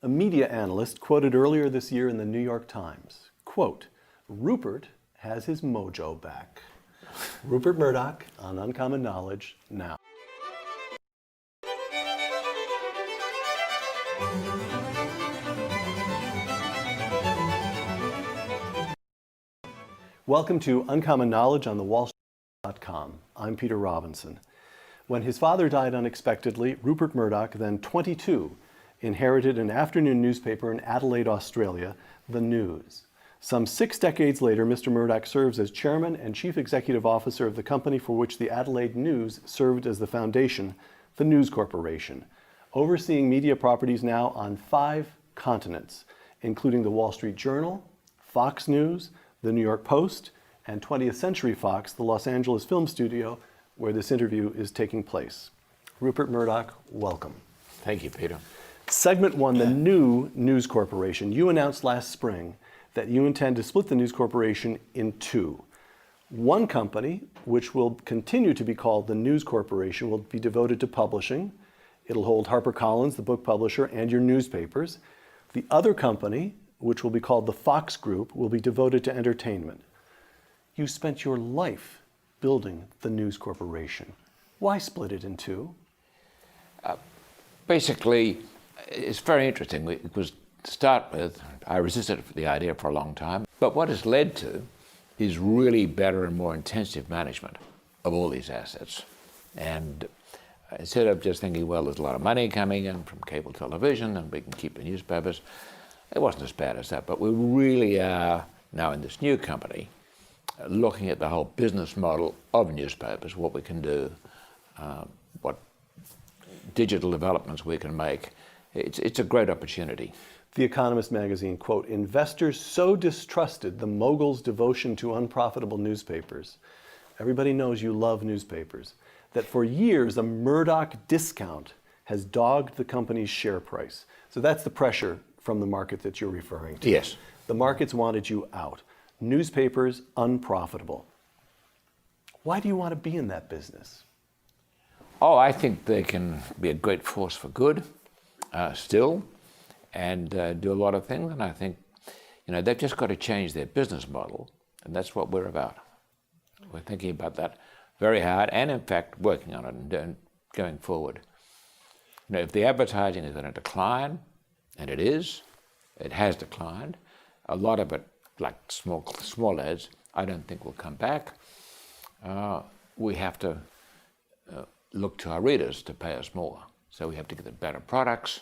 A media analyst quoted earlier this year in the New York Times, quote, "Rupert has his mojo back." Rupert Murdoch on Uncommon Knowledge now. Welcome to Uncommon Knowledge on the wallstreet.com. I'm Peter Robinson. When his father died unexpectedly, Rupert Murdoch, then 22, inherited an afternoon newspaper in Adelaide, Australia, The News. Some 6 decades later, Mr. Murdoch serves as chairman and chief executive officer of the company for which the Adelaide News served as the foundation, the News Corporation, overseeing media properties now on 5 continents, including the Wall Street Journal, Fox News, the New York Post, and 20th Century Fox, the Los Angeles film studio where this interview is taking place. Rupert Murdoch, welcome. Thank you, Peter. Segment 1, the new News Corporation. You announced last spring that you intend to split the News Corporation in 2. One company, which will continue to be called the News Corporation, will be devoted to publishing. It'll hold HarperCollins, the book publisher, and your newspapers. The other company, which will be called the Fox Group, will be devoted to entertainment. You spent your life building the News Corporation. Why split it in 2? Basically, it's very interesting. Because to start with, I resisted the idea for a long time. But what it's led to is really better and more intensive management of all these assets. And instead of just thinking, well, there's a lot of money coming in from cable television and we can keep the newspapers, it wasn't as bad as that. But we really are now in this new company looking at the whole business model of newspapers, what we can do, what digital developments we can make. It's a great opportunity. The Economist magazine, quote, "Investors so distrusted the mogul's devotion to unprofitable newspapers." Everybody knows you love newspapers. That for years, a Murdoch discount has dogged the company's share price. So that's the pressure from the market that you're referring to. Yes. The markets wanted you out. Newspapers unprofitable. Why do you want to be in that business? Oh, I think they can be a great force for good still and do a lot of things. And I think, they've just got to change their business model. And that's what we're about. We're thinking about that very hard and, in fact, working on it and going forward. If the advertising is going to decline, and it has declined, a lot of it, like small ads, I don't think will come back. We have to look to our readers to pay us more. So we have to get them better products.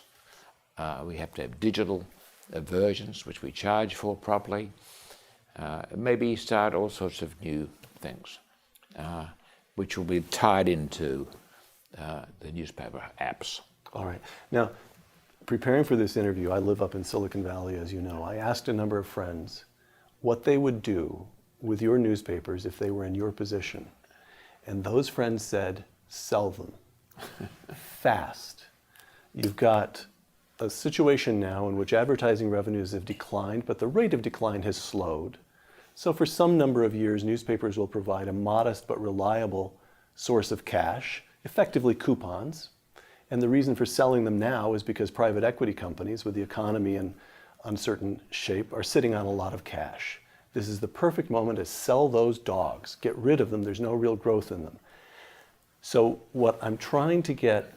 We have to have digital versions, which we charge for properly. Maybe start all sorts of new things, which will be tied into the newspaper apps. All right. Now, preparing for this interview, I live up in Silicon Valley, as you know. I asked a number of friends what they would do with your newspapers if they were in your position. And those friends said, sell them fast. You've got a situation now in which advertising revenues have declined, but the rate of decline has slowed. So for some number of years, newspapers will provide a modest but reliable source of cash, effectively coupons. And the reason for selling them now is because private equity companies, with the economy in uncertain shape, are sitting on a lot of cash. This is the perfect moment to sell those dogs. Get rid of them. There's no real growth in them. So what I'm trying to get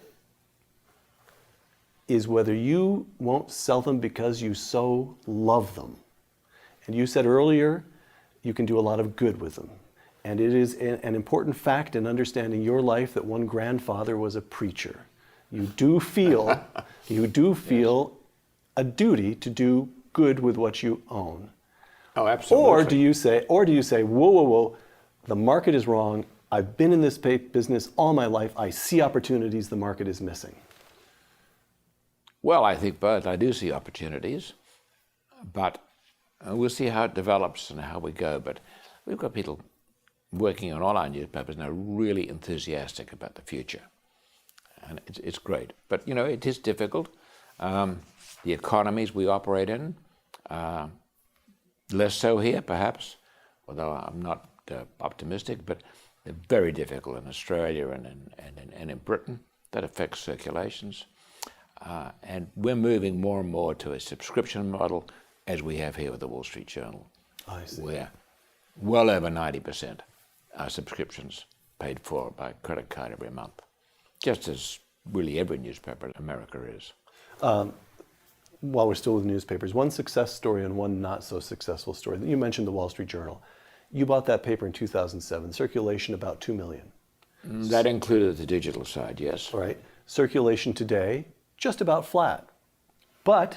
is whether you won't sell them because you so love them. And you said earlier, you can do a lot of good with them. And it is an important fact in understanding your life that one grandfather was a preacher. You do feel a duty to do good with what you own. Oh, absolutely. Or do you say, whoa, the market is wrong. I've been in this business all my life. I see opportunities the market is missing. Well, I think both. I do see opportunities, but we'll see how it develops and how we go. But we've got people working on all our newspapers now really enthusiastic about the future. And it's great. But, it is difficult. The economies we operate in, less so here, perhaps, although I'm not optimistic, but they're very difficult in Australia and in Britain. That affects circulations. And we're moving more and more to a subscription model, as we have here with the Wall Street Journal. I see. Where well over 90% are subscriptions paid for by credit card every month, just as really every newspaper in America is. While we're still with newspapers, one success story and one not so successful story. You mentioned the Wall Street Journal. You bought that paper in 2007, circulation about 2 million. That included the digital side, yes. All right. Circulation today, just about flat. But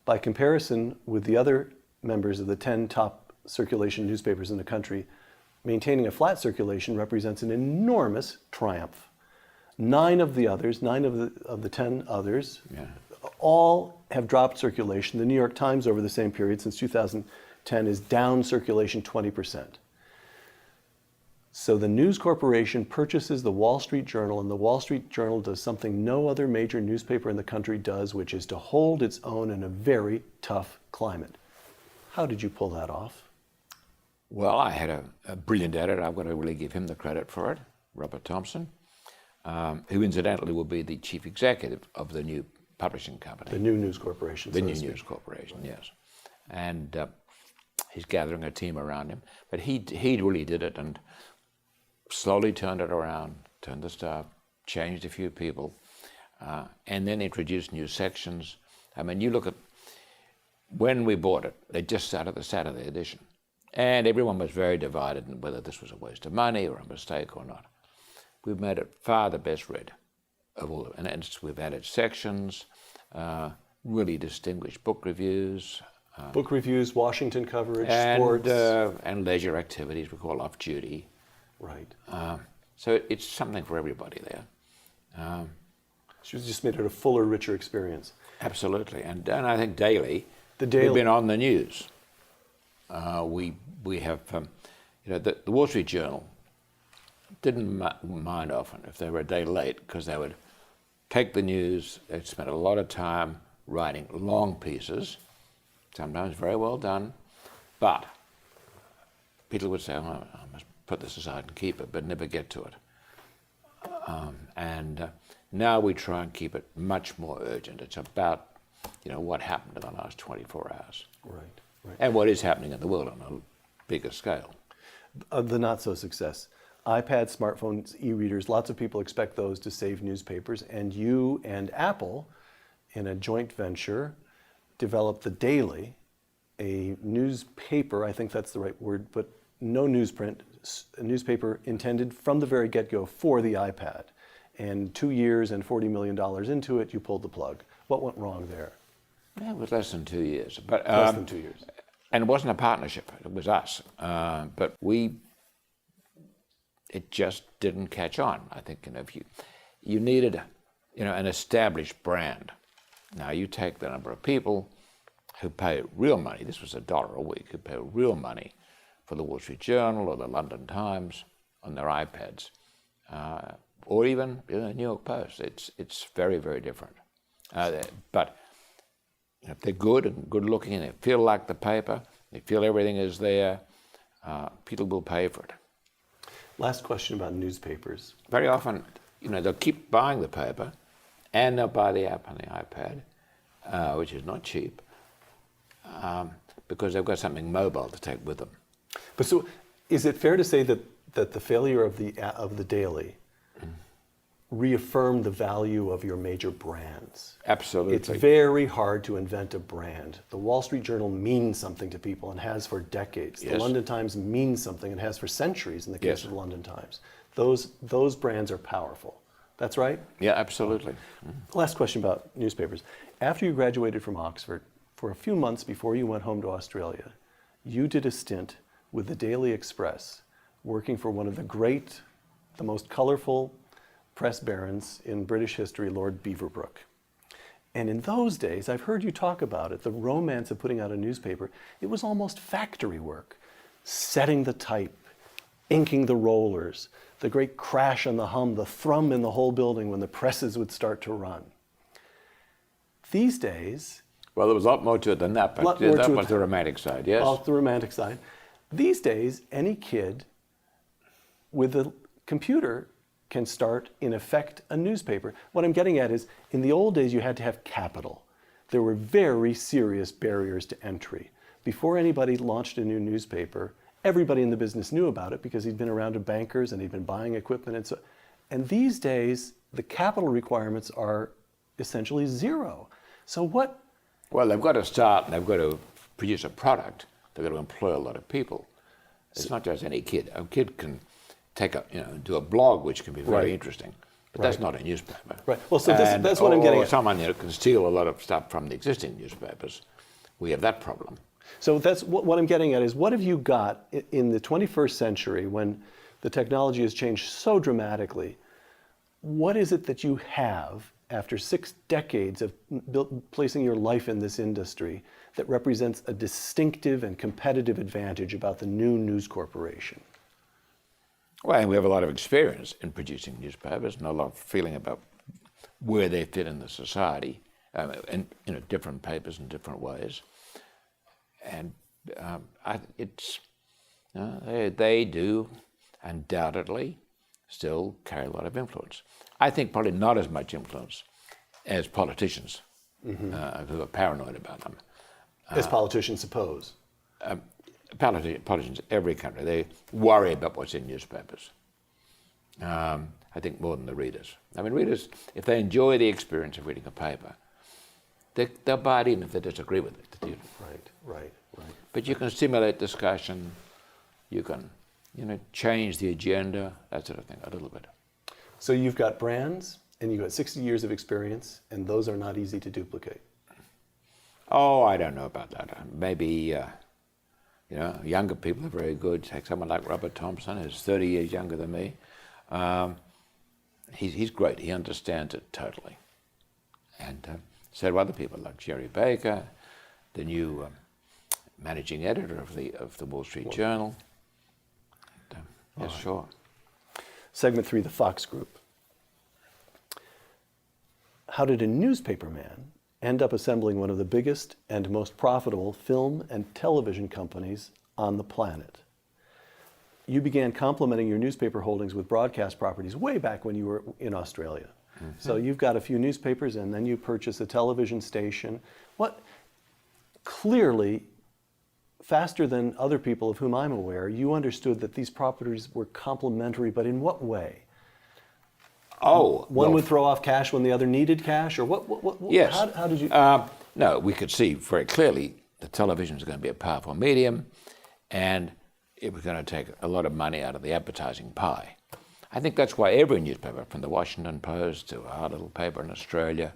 by comparison with the other members of the 10 top circulation newspapers in the country, maintaining a flat circulation represents an enormous triumph. 9 of the 10 others, Yeah. all have dropped circulation. The New York Times over the same period since 2010 is down circulation 20%. So the News Corporation purchases the Wall Street Journal, and the Wall Street Journal does something no other major newspaper in the country does, which is to hold its own in a very tough climate. How did you pull that off? Well, I had a brilliant editor. I've got to really give him the credit for it, Rupert Thompson, who incidentally will be the chief executive of the new publishing company. The new News Corporation. The new News Corporation, yes. And he's gathering a team around him. But he really did it and slowly turned it around, turned the staff, changed a few people, and then introduced new sections. I mean, you look at when we bought it, they just started the Saturday edition. And everyone was very divided on whether this was a waste of money or a mistake or not. We've made it far the best read of all of them. And we've added sections, really distinguished book reviews. Book reviews, Washington coverage, sports. And leisure activities we call off-duty. Right. So it's something for everybody there. She just made it a fuller, richer experience. Absolutely. And I think daily, The Daily. we've been on the news. We have, the Wall Street Journal didn't mind often if they were a day late, because they would take the news, they'd spend a lot of time writing long pieces, sometimes very well done, but people would say, oh, I must put this aside and keep it, but never get to it. Now we try and keep it much more urgent. It's about, what happened in the last 24 hours. Right. And what is happening in the world on a bigger scale. The not so success. iPads, smartphones, e-readers, lots of people expect those to save newspapers, and you and Apple, in a joint venture, developed The Daily, a newspaper, I think that's the right word, but no newsprint, a newspaper intended from the very get-go for the iPad. And 2 years and $40 million into it, you pulled the plug. What went wrong there? Yeah, it was less than 2 years. But, Less than 2 years. And it wasn't a partnership, it was us. But it just didn't catch on. I think, if you needed, an established brand. Now you take the number of people who pay real money, this was $1 a week, who pay real money for the Wall Street Journal or the London Times on their iPads, or even the New York Post. It's very, very different. But if they're good and good looking and they feel like the paper, they feel everything is there, people will pay for it. Last question about newspapers. Very often, they'll keep buying the paper and they'll buy the app on the iPad, which is not cheap, because they've got something mobile to take with them. But so, is it fair to say that the failure of the Daily reaffirmed the value of your major brands? Absolutely. It's very hard to invent a brand. The Wall Street Journal means something to people and has for decades. Yes. The London Times means something and has for centuries in the case Yes. of the London Times. Those brands are powerful. That's right? Yeah, absolutely. Last question about newspapers. After you graduated from Oxford, for a few months before you went home to Australia, you did a stint with the Daily Express, working for one of the most colorful press barons in British history, Lord Beaverbrook. And in those days, I've heard you talk about it, the romance of putting out a newspaper, it was almost factory work. Setting the type, inking the rollers, the great crash and the hum, the thrum in the whole building when the presses would start to run. These days... Well, there was a lot more to it than that, but that was the romantic side, yes? Well, the romantic side. These days, any kid with a computer can start, in effect, a newspaper. What I'm getting at is, in the old days, you had to have capital. There were very serious barriers to entry. Before anybody launched a new newspaper, everybody in the business knew about it because he'd been around to bankers and he'd been buying equipment and so. And these days, the capital requirements are essentially zero. So what? Well, they've got to start, they've got to produce a product, they've got to employ a lot of people. It's not just any kid. A kid can do a blog, which can be very interesting, but that's not a newspaper. Right. Well, so that's what I'm getting at. Someone can steal a lot of stuff from the existing newspapers. We have that problem. So that's what I'm getting at is, what have you got in the 21st century when the technology has changed so dramatically? What is it that you have after 6 decades of placing your life in this industry that represents a distinctive and competitive advantage about the new news corporation? Well, we have a lot of experience in producing newspapers and a lot of feeling about where they fit in the society, and different papers in different ways. And they do undoubtedly still carry a lot of influence. I think probably not as much influence as politicians who are paranoid about them. As politicians suppose. Politicians, every country, they worry about what's in newspapers. I think more than the readers. I mean, readers, if they enjoy the experience of reading a paper, they'll buy it even if they disagree with it. Right. But you can stimulate discussion, you can change the agenda, that sort of thing, a little bit. So you've got brands, and you've got 60 years of experience, and those are not easy to duplicate. Oh, I don't know about that. Maybe, younger people are very good. Take someone like Robert Thompson, who's 30 years younger than me. He's great. He understands it totally. And so do other people like Jerry Baker, the new managing editor of the Wall Street Journal. Yes, sure. Segment 3, the Fox Group. How did a newspaper man end up assembling one of the biggest and most profitable film and television companies on the planet? You began complementing your newspaper holdings with broadcast properties way back when you were in Australia. Mm-hmm. So you've got a few newspapers, and then you purchase a television station. Clearly, faster than other people of whom I'm aware, you understood that these properties were complementary, but in what way? One would throw off cash when the other needed cash, or what? Yes. How did you? No, we could see very clearly that television was going to be a powerful medium, and it was going to take a lot of money out of the advertising pie. I think that's why every newspaper, from the Washington Post to our little paper in Australia,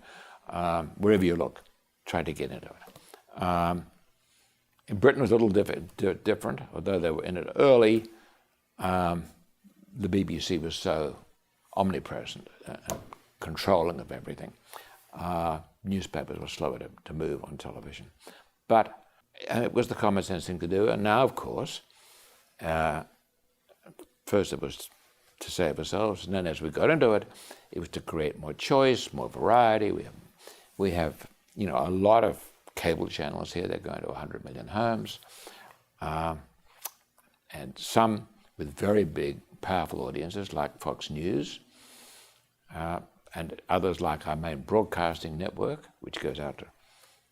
wherever you look, tried to get into it. In Britain, it was a little different, although they were in it early. The BBC was so omnipresent, controlling of everything. Newspapers were slower to move on television. But it was the common sense thing to do. And now, of course, first it was to save ourselves, and then as we got into it, it was to create more choice, more variety. We have a lot of cable channels here. They're going to 100 million homes, and some with very big, powerful audiences like Fox News, and others like our main broadcasting network, which goes out to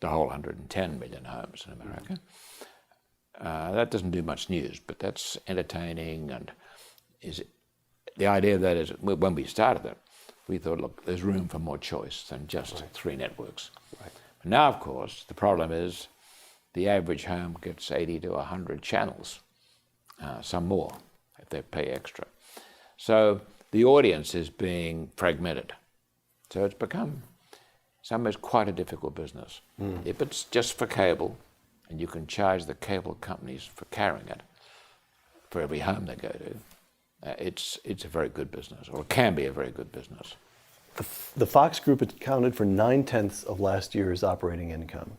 the whole 110 million homes in America. That doesn't do much news, but that's entertaining, and the idea of that is, when we started it, we thought, look, there's room for more choice than just 3 networks. Right. Now, of course, the problem is the average home gets 80 to 100 channels, some more if they pay extra. So the audience is being fragmented. So it's become, in some ways, quite a difficult business. If it's just for cable, and you can charge the cable companies for carrying it for every home they go to, it's a very good business, or it can be a very good business. The Fox Group accounted for 9/10 of last year's operating income.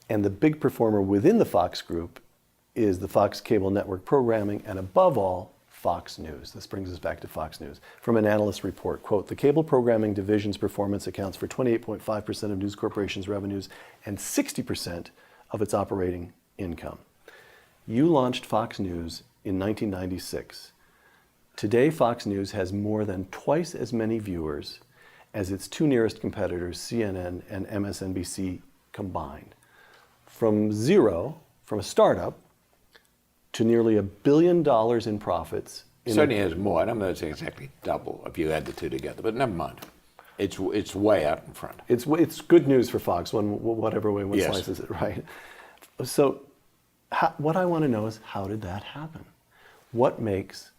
And the big performer within the Fox Group is the Fox Cable Network programming, and above all, Fox News. This brings us back to Fox News. From an analyst report, quote, the cable programming division's performance accounts for 28.5% of News Corporation's revenues and 60% of its operating income. You launched Fox News in 1996. Today, Fox News has more than twice as many viewers as its two nearest competitors, CNN and MSNBC combined. From zero, from a startup, to nearly $1 billion in profits. Certainly has more. I don't know if it's exactly double if you add the two together, but never mind. It's way out in front. It's good news for Fox, whatever way one Yes. slices it, right? So what I want to know is, how did that happen? What makes...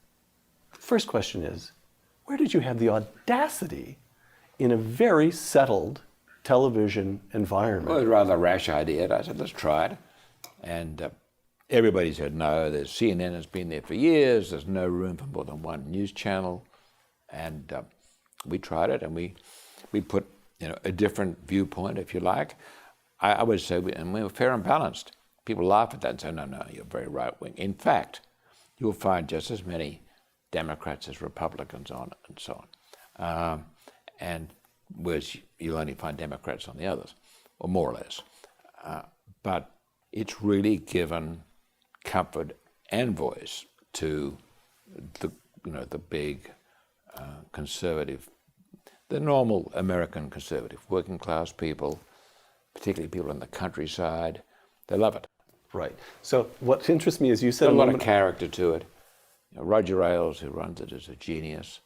First question is, where did you have the audacity in a very settled television environment? Well, it was a rather rash idea. I said, let's try it. And everybody said, no, CNN has been there for years. There's no room for more than one news channel. And we tried it, and we put a different viewpoint, if you like. I would say, and we were fair and balanced. People laugh at that and say, no, you're very right-wing. In fact, you'll find just as many Democrats as Republicans on it, and so on. And whereas you'll only find Democrats on the others, or more or less. But it's really given comfort and voice to the big conservative, the normal American conservative, working class people, particularly people in the countryside. They love it. Right. So what interests me is you said There's a lot of character to it. Roger Ailes, who runs it, is a genius.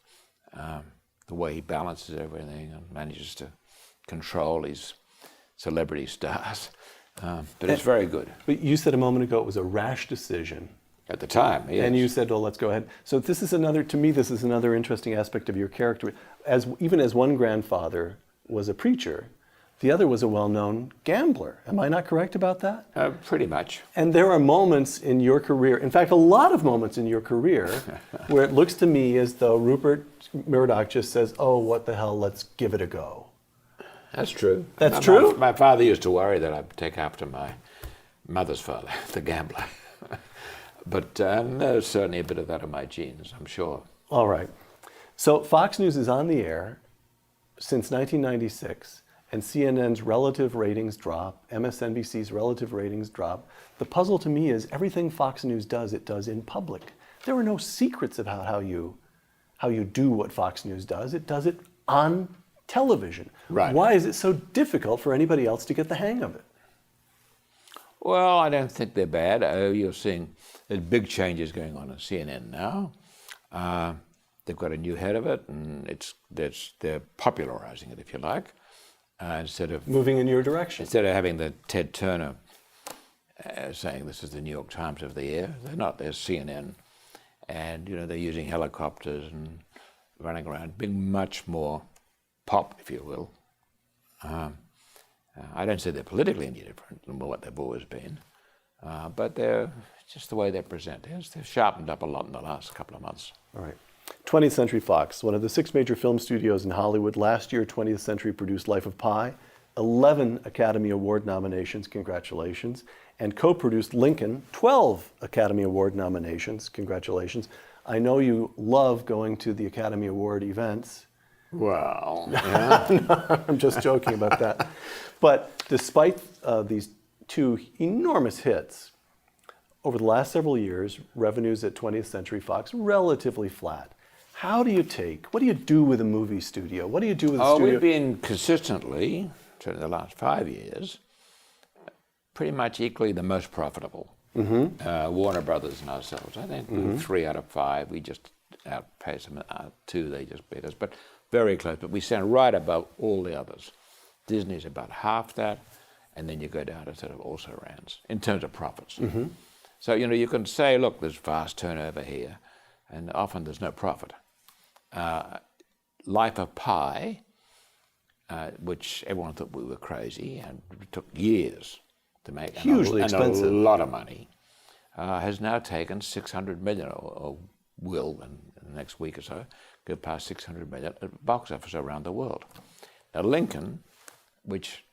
The way he balances everything and manages to control his celebrity stars. But it's very good. But you said a moment ago it was a rash decision. At the time, yes. And you said, well, let's go ahead. So this is another interesting aspect of your character. Even as one grandfather was a preacher, the other was a well-known gambler. Am I not correct about that? Pretty much. And there are moments in your career, in fact, a lot of moments in your career, where it looks to me as though Rupert Murdoch just says, oh, what the hell, let's give it a go. That's true. That's true? My father used to worry that I'd take after my mother's father, the gambler. But there's certainly a bit of that in my genes, I'm sure. All right. So Fox News is on the air since 1996, and CNN's relative ratings drop, MSNBC's relative ratings drop. The puzzle to me is everything Fox News does, it does in public. There are no secrets about how you do what Fox News does. It does it on television. Right. Why is it so difficult for anybody else to get the hang of it? Well, I don't think they're bad. You're seeing there's big changes going on in CNN now. They've got a new head of it, and they're popularizing it, if you like, instead of moving in your direction. Instead of having the Ted Turner saying this is the New York Times of the year. They're not. They're CNN, and they're using helicopters and running around, being much more pop, if you will. I don't say they're politically any different than what they've always been, but they're just the way they present. They've sharpened up a lot in the last couple of months. All right. 20th Century Fox, one of the 6 major film studios in Hollywood. Last year, 20th Century produced Life of Pi, 11 Academy Award nominations, congratulations, and co-produced Lincoln, 12 Academy Award nominations, congratulations. I know you love going to the Academy Award events. Well, yeah. I'm just joking about that. But despite these 2 enormous hits, over the last several years, revenues at 20th Century Fox relatively flat. What do you do with a movie studio? What do you do with a studio? We've been consistently, certainly the last 5 years, pretty much equally the most profitable. Mm-hmm. Warner Brothers and ourselves. I think we were 3 out of 5. We just outpaced them. 2, they just beat us, but very close. But we stand right above all the others. Disney's about half that, and then you go down to sort of also-rans in terms of profits. Mm-hmm. So, you can say, look, there's vast turnover here, and often there's no profit. Life of Pi, which everyone thought we were crazy, and it took years to make. Hugely expensive. And a lot of money, has now taken 600 million, or will in the next week or so, go past 600 million at box office around the world. Now, Lincoln, which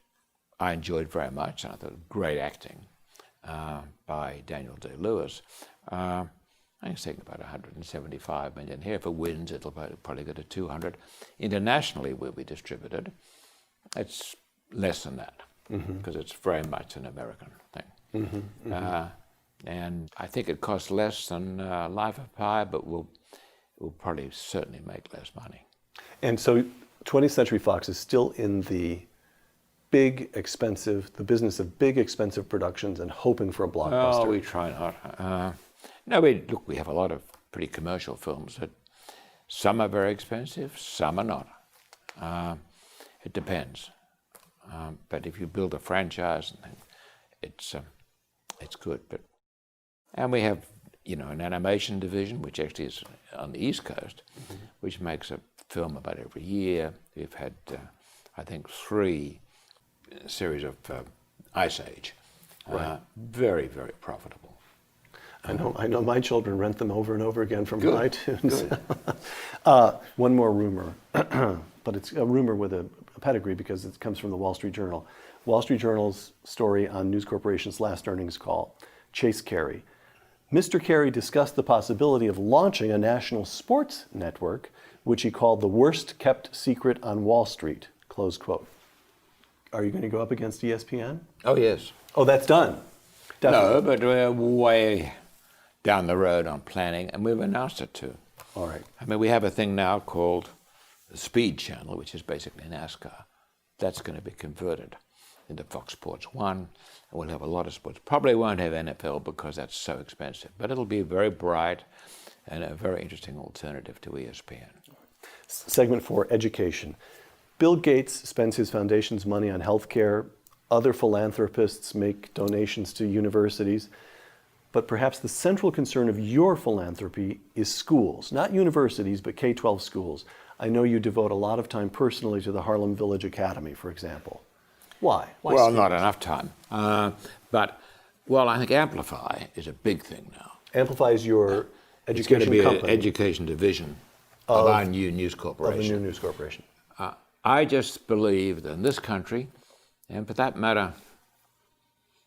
I enjoyed very much, and I thought great acting, by Daniel Day-Lewis. I think it's taken about 175 million here. If it wins, it'll probably go to 200. Internationally, where we distributed, it's less than that, because it's very much an American thing. Mm-hmm, mm-hmm. And I think it costs less than Life of Pi, but will probably certainly make less money. And so 20th Century Fox is still in the business of big, expensive productions and hoping for a blockbuster. Oh, we try not. We have a lot of pretty commercial films that some are very expensive, some are not. It depends. But if you build a franchise, it's good. And we have, an animation division, which actually is on the East Coast, which makes a film about every year. We've had, I think, 3 series of Ice Age. Right. Very, very profitable. I know my children rent them over and over again from Good. iTunes. One more rumor, but it's a rumor with a pedigree because it comes from the Wall Street Journal. Wall Street Journal's story on News Corporation's last earnings call. Chase Carey. Mr. Carey discussed the possibility of launching a national sports network, which he called the worst kept secret on Wall Street, close quote. Are you going to go up against ESPN? Oh, yes. Oh, that's done. Definitely. No, but we're way down the road on planning, and we've announced it too. All right. I mean, we have a thing now called the Speed Channel, which is basically NASCAR. That's going to be converted into Fox Sports 1, and we'll have a lot of sports. Probably won't have NFL because that's so expensive, but it'll be very bright and a very interesting alternative to ESPN. Segment 4, education. Bill Gates spends his foundation's money on healthcare. Other philanthropists make donations to universities. But perhaps the central concern of your philanthropy is schools, not universities, but K-12 schools. I know you devote a lot of time personally to the Harlem Village Academy, for example. Why? Why well, schools? not enough time. But I think Amplify is a big thing now. Amplify is your education It's going to be company an education division of our new news of corporation. the new news corporation. I just believe that in this country, and for that matter,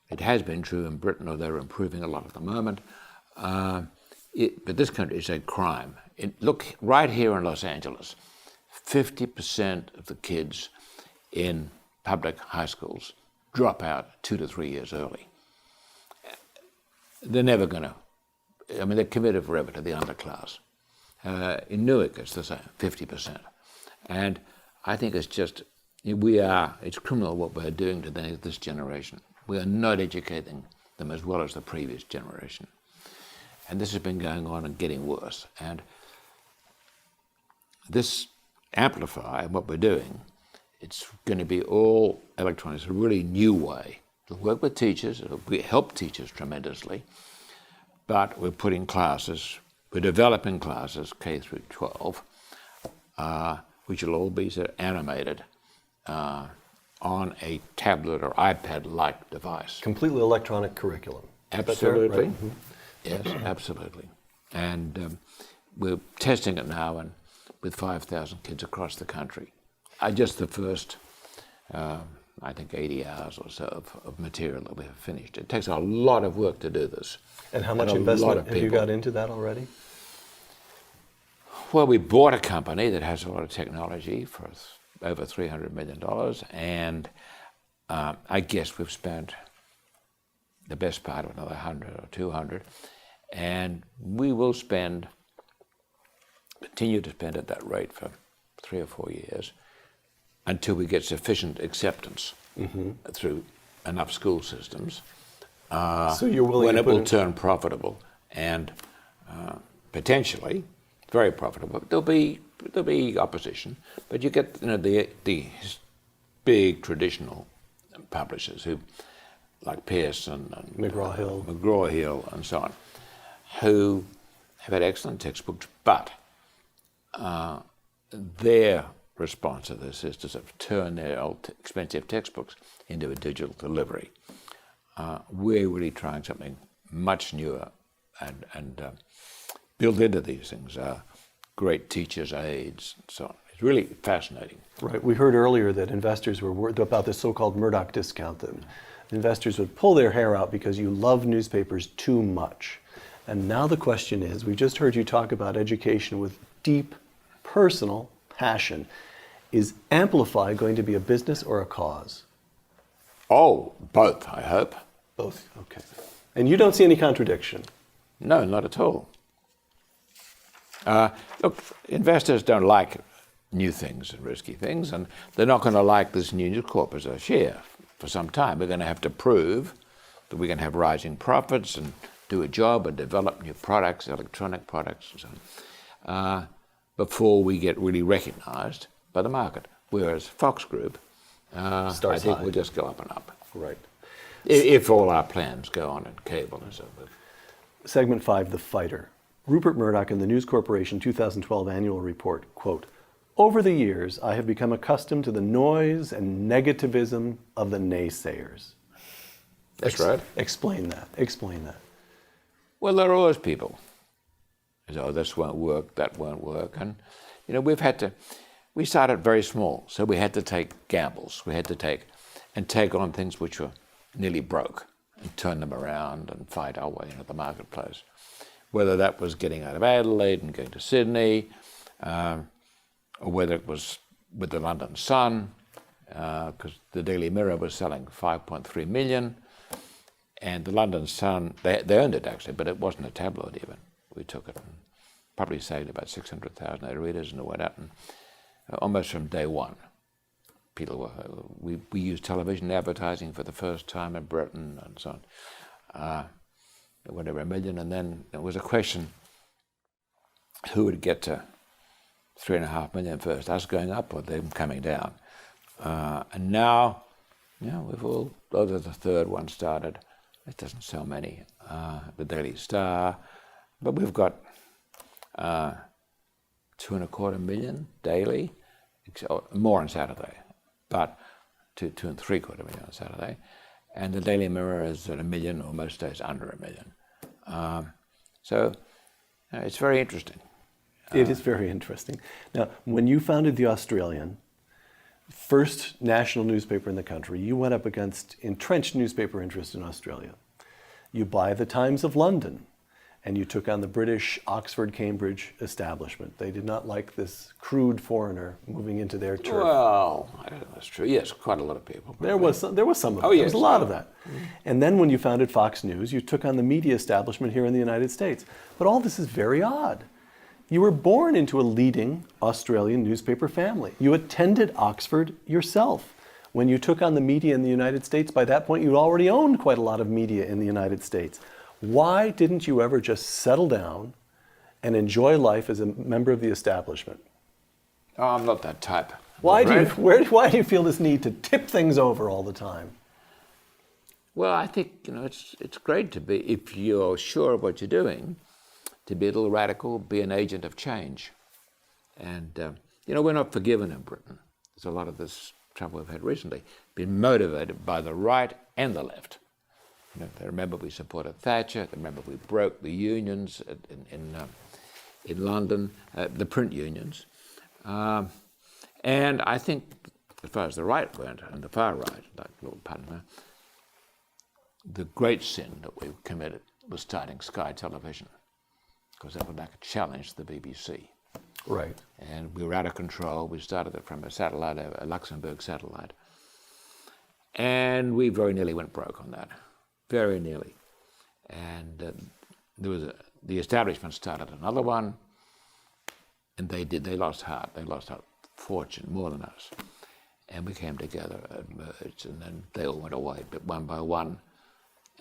it has been true in Britain, although they're improving a lot at the moment, but this country is a crime. Look, right here in Los Angeles, 50% of the kids in public high schools drop out 2 to 3 years early. They're never going to, they're committed forever to the underclass. In Newark, it's the same, 50%. And I think it's just, it's criminal what we're doing to this generation. We are not educating them as well as the previous generation. And this has been going on and getting worse. And this Amplify, what we're doing, it's going to be all electronic. It's a really new way. It'll work with teachers, it'll help teachers tremendously, but we're putting classes, we're developing classes, K through 12, which will all be sort of animated on a tablet or iPad-like device. Completely electronic curriculum. Absolutely. Right? Yes, absolutely. And we're testing it now with 5,000 kids across the country. Just the first, I think, 80 hours or so of material that we have finished. It takes a lot of work to do this. And how much investment have you got into that already? Well, we bought a company that has a lot of technology for over $300 million, and I guess we've spent the best part of another 100 or 200, and we will continue to spend at that rate for 3 or 4 years until we get sufficient acceptance through enough school systems. So you're willing when to it will turn profitable and potentially very profitable. There'll be opposition, but you get the big traditional publishers who, like Pearson and McGraw-Hill and so on, who have had excellent textbooks, but their response to this is to sort of turn their old expensive textbooks into a digital delivery. We're really trying something much newer and built into these things, great teachers' aids and so on. It's really fascinating. Right. We heard earlier that investors were worried about this so-called Murdoch discount, that investors would pull their hair out because you love newspapers too much. And now the question is, we just heard you talk about education with deep personal passion. Is Amplify going to be a business or a cause? Oh, both, I hope. Both, okay. And you don't see any contradiction? No, not at all. Look, investors don't like new things and risky things, and they're not going to like this new News Corp as a share for some time. We're going to have to prove that we can have rising profits and do a job and develop new products, electronic products and so on, before we get really recognized by the market. Whereas Fox Group, I think will just go up and up. Right. If all our plans go on in cable and so forth. Segment 5, The Fighter. Rupert Murdoch in the News Corporation 2012 annual report, quote, "Over the years, I have become accustomed to the noise and negativism of the naysayers." That's right. Explain that. Explain that. Well, there are always people. Oh, this won't work, that won't work. And, we started very small, so we had to take gambles. We had to take on things which were nearly broke and turn them around and fight our way into the marketplace. Whether that was getting out of Adelaide and going to Sydney, or whether it was with the London Sun, because the Daily Mirror was selling 5.3 million, and the London Sun, they owned it actually, but it wasn't a tabloid even. We took it and probably saved about 600,000 readers, and it went up, and almost from day one. We used television advertising for the first time in Britain and so on. It went over 1 million, and then it was a question who would get to 3.5 million first, us going up or them coming down. And now, we've all, although the third one started, it doesn't sell many, the Daily Star, but we've got 2.25 million daily, more on Saturday, but 2.75 million on Saturday, and the Daily Mirror is at 1 million, or most days under 1 million. So it's very interesting. It is very interesting. Now, when you founded The Australian, first national newspaper in the country, you went up against entrenched newspaper interest in Australia. You buy the Times of London, and you took on the British Oxford-Cambridge establishment. They did not like this crude foreigner moving into their turf. Well, I don't know, that's true. Yes, quite a lot of people. There was some of that. Oh, There yes. was a lot of that. And then when you founded Fox News, you took on the media establishment here in the United States. But all this is very odd. You were born into a leading Australian newspaper family. You attended Oxford yourself. When you took on the media in the United States, by that point you already owned quite a lot of media in the United States. Why didn't you ever just settle down and enjoy life as a member of the establishment? Oh, I'm not that type. Why do you feel this need to tip things over all the time? Well, I think it's great to be, if you're sure of what you're doing, to be a little radical, be an agent of change. And we're not forgiven in Britain. There's a lot of this trouble we've had recently, been motivated by the right and the left. They remember we supported Thatcher. They remember we broke the unions in London, the print unions. And I think, as far as the right went, and the far right, like Lord Putnam, the great sin that we committed was starting Sky Television, because that was like a challenge to the BBC. Right. And we were out of control. We started it from a satellite, a Luxembourg satellite. And we very nearly went broke on that. Very nearly. And the establishment started another one, and they lost heart. They lost a fortune, more than us. And we came together and merged, and then they all went away, but one by one.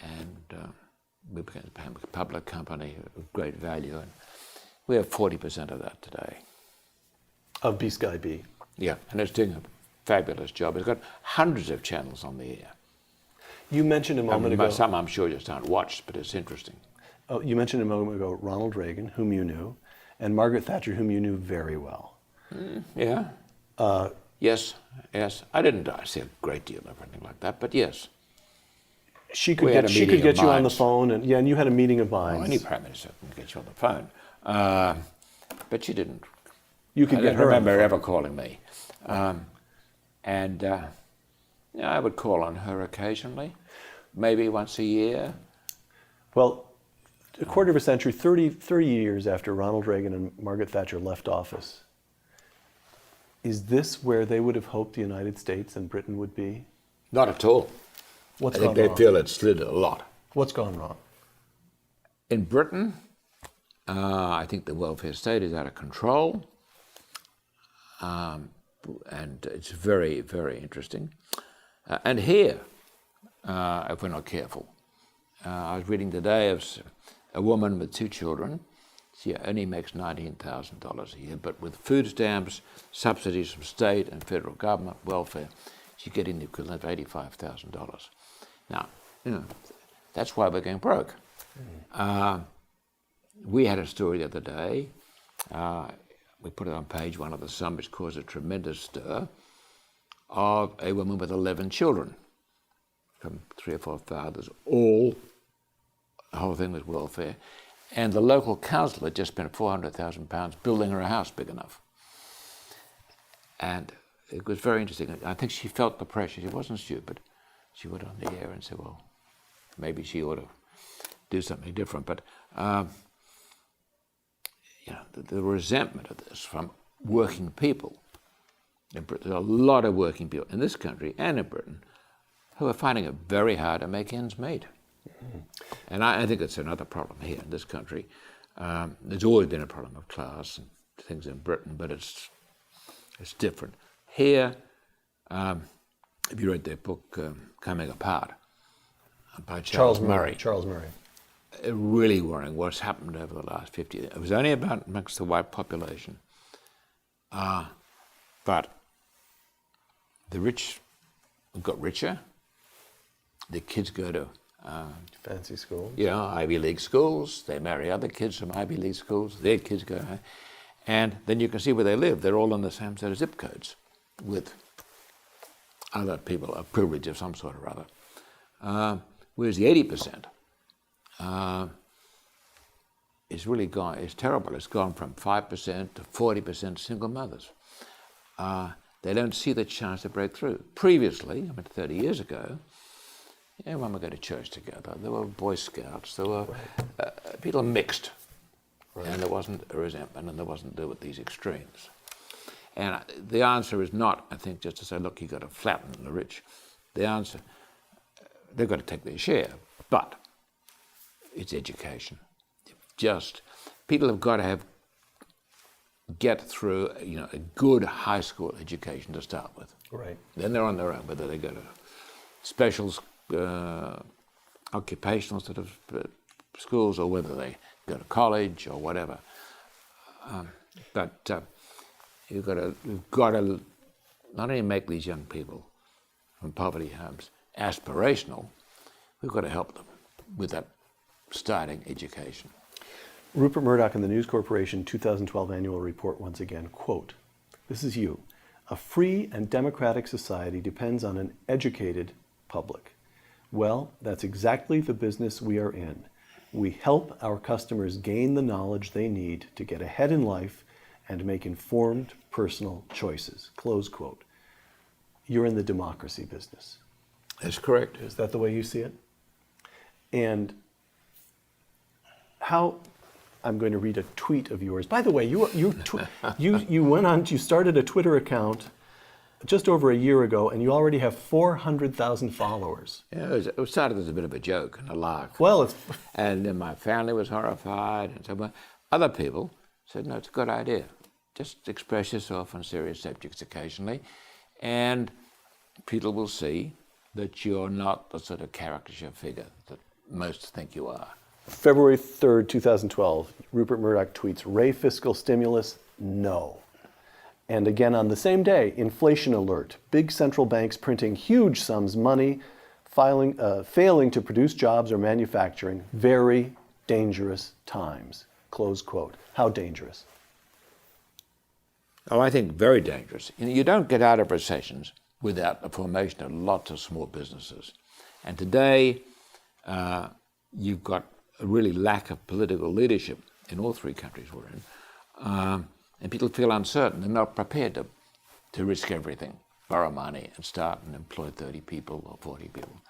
And we became a public company of great value, and we have 40% of that today. Of B-Sky B. Yeah, and it's doing a fabulous job. It's got hundreds of channels on the air. You mentioned a moment ago. Some I'm sure just aren't watched, but it's interesting. Oh, you mentioned a moment ago Ronald Reagan, whom you knew, and Margaret Thatcher, whom you knew very well. Yeah. Yes. I didn't see a great deal of anything like that, but yes. She could get you on the phone, and you had a meeting of minds. Well, any prime minister can get you on the phone, but she didn't. You could get her. I don't remember ever calling me, I would call on her occasionally, maybe once a year. Well, a quarter of a century, 30 years after Ronald Reagan and Margaret Thatcher left office, is this where they would have hoped the United States and Britain would be? Not at all. What's I gone think wrong? they feel it slid a lot. What's gone wrong? In Britain, I think the welfare state is out of control, and it's very, very interesting. And here, if we're not careful, I was reading today of a woman with 2 children. She only makes $19,000 a year, but with food stamps, subsidies from state and federal government, welfare, she's getting the equivalent of $85,000. Now, that's why we're going broke. We had a story the other day, we put it on page 1 of the Sun, which caused a tremendous stir, of a woman with 11 children from 3 or 4 fathers, the whole thing was welfare. And the local council had just spent £400,000 building her a house big enough. And it was very interesting. I think she felt the pressure. She wasn't stupid. She went on the air and said, well, maybe she ought to do something different. But the resentment of this from working people. There's a lot of working people in this country and in Britain who are finding it very hard to make ends meet. Mm-hmm. And I think it's another problem here in this country. There's always been a problem of class and things in Britain, but it's different. Here, if you read their book, Coming Apart, by Charles Murray. Charles Murray. Really worrying what's happened over the last 50 years. It was only about amongst the white population. But the rich got richer. The kids go to fancy schools. Ivy League schools. They marry other kids from Ivy League schools. Their kids go, and then you can see where they live. They're all in the same set of zip codes with other people of privilege of some sort or other. Whereas the 80% is really gone. It's terrible. It's gone from 5% to 40% single mothers. They don't see the chance to break through. Previously, 30 years ago, everyone would go to church together. There were Boy Scouts. There were people mixed. Right. And there wasn't a resentment, and there wasn't there with these extremes. And the answer is not, I think, just to say, look, you've got to flatten the rich. The answer, they've got to take their share, but it's education. People have got to get through, a good high school education to start with. Right. Then they're on their own, whether they go to special occupational sort of schools or whether they go to college or whatever. But we've got to not only make these young people from poverty homes aspirational, we've got to help them with that starting education. Rupert Murdoch in the News Corporation 2012 annual report once again, quote, this is you, a free and democratic society depends on an educated public. Well, that's exactly the business we are in. We help our customers gain the knowledge they need to get ahead in life and make informed personal choices, close quote. You're in the democracy business. That's correct. Is that the way you see it? And how, I'm going to read a tweet of yours. By the way, you started a Twitter account just over a year ago, and you already have 400,000 followers. Yeah, it started as a bit of a joke and a lark. Well, and then my family was horrified, and so other people said, no, it's a good idea. Just express yourself on serious subjects occasionally, and people will see that you're not the sort of caricature figure that most think you are. February 3rd, 2012, Rupert Murdoch tweets, Ray fiscal stimulus, no. And again on the same day, inflation alert, big central banks printing huge sums money, failing to produce jobs or manufacturing, very dangerous times, close quote. How dangerous? Oh, I think very dangerous. You don't get out of recessions without the formation of lots of small businesses. And today, you've got a really lack of political leadership in all 3 countries we're in. And people feel uncertain. They're not prepared to risk everything, borrow money and start and employ 30 people or 40 people.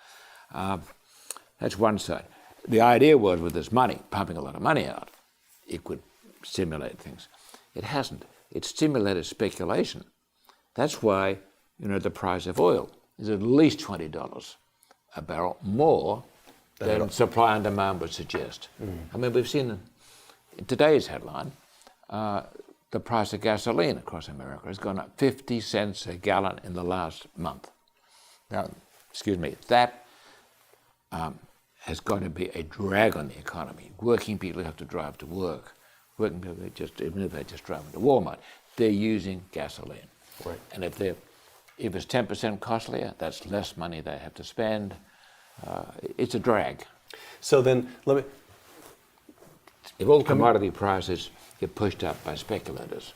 That's one side. The idea was with this money, pumping a lot of money out, it could stimulate things. It hasn't. It stimulated speculation. That's why, the price of oil is at least $20 a barrel more than supply and demand would suggest. Mm. We've seen in today's headline, the price of gasoline across America has gone up 50 cents a gallon in the last month. Now, that has got to be a drag on the economy. Working people have to drive to work. Working people, even if they just drive to Walmart, they're using gasoline. Right. And if it's 10% costlier, that's less money they have to spend. It's a drag. So then, if all commodity prices get pushed up by speculators,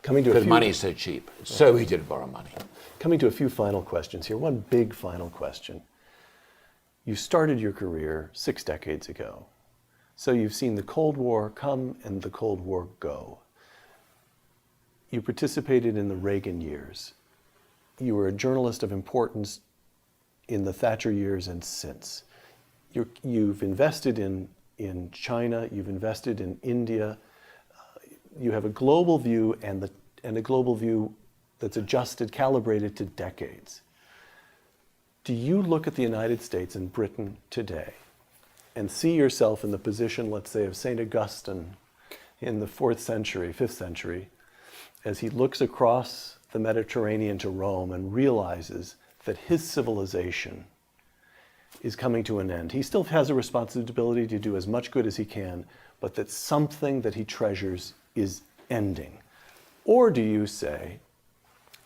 because money's so cheap, it's so easy to borrow money. Coming to a few final questions here. One big final question. You started your career 6 decades ago. So you've seen the Cold War come and the Cold War go. You participated in the Reagan years. You were a journalist of importance in the Thatcher years and since. You've invested in China, you've invested in India. You have a global view and a global view that's adjusted, calibrated to decades. Do you look at the United States and Britain today and see yourself in the position, let's say, of St. Augustine in the 4th century, 5th century, as he looks across the Mediterranean to Rome and realizes that his civilization is coming to an end? He still has a responsibility to do as much good as he can, but that something that he treasures is ending. Or do you say,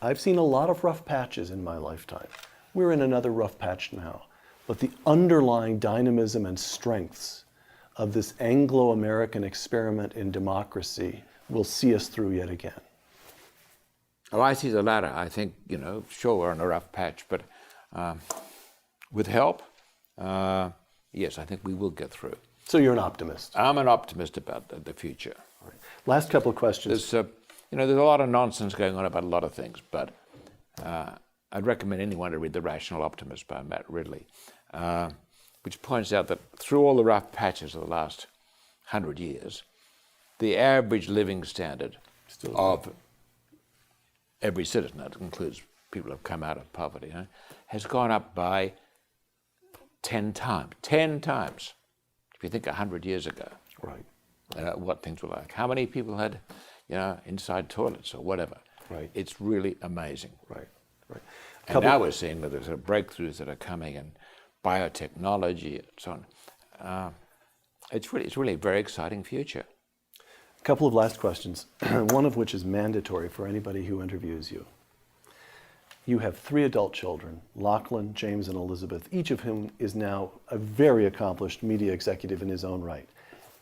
I've seen a lot of rough patches in my lifetime. We're in another rough patch now. But the underlying dynamism and strengths of this Anglo-American experiment in democracy will see us through yet again? Oh, I see the latter. I think, sure, we're in a rough patch, but with help, yes, I think we will get through. So you're an optimist? I'm an optimist about the future. All right. Last couple of questions. There's a lot of nonsense going on about a lot of things, but I'd recommend anyone to read The Rational Optimist by Matt Ridley, which points out that through all the rough patches of the last 100 years, the average living standard of every citizen, that includes people who have come out of poverty, has gone up by 10 times. 10 times. If you think 100 years ago, right, what things were like. How many people had, inside toilets or whatever. Right. It's really amazing. Right. Right. And now we're seeing that there's breakthroughs that are coming in biotechnology and so on. It's really a very exciting future. A couple of last questions, one of which is mandatory for anybody who interviews you. You have 3 adult children, Lachlan, James, and Elizabeth, each of whom is now a very accomplished media executive in his own right.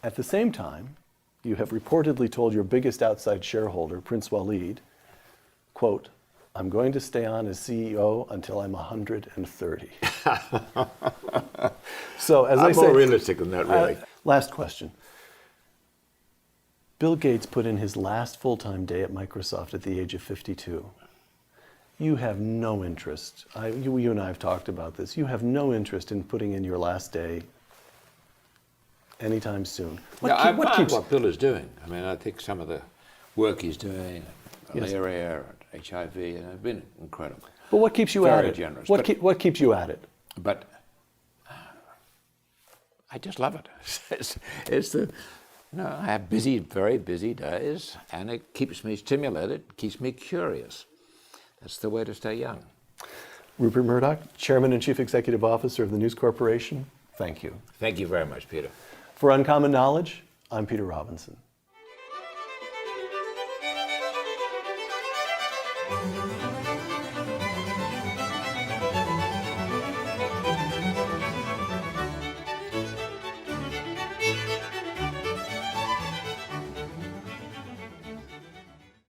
At the same time, you have reportedly told your biggest outside shareholder, Prince Walid, quote, I'm going to stay on as CEO until I'm 130. So as I say, more realistic than that, really. Last question. Bill Gates put in his last full-time day at Microsoft at the age of 52. You have no interest. You and I have talked about this. You have no interest in putting in your last day anytime soon. What keeps what Bill is doing? I mean, I think some of the work he's doing, malaria, HIV, have been incredible. But what keeps you at it? Very generous. What keeps you at it? But I just love it. I have very busy days, and it keeps me stimulated, keeps me curious. That's the way to stay young. Rupert Murdoch, Chairman and Chief Executive Officer of the News Corporation, thank you. Thank you very much, Peter. For Uncommon Knowledge, I'm Peter Robinson.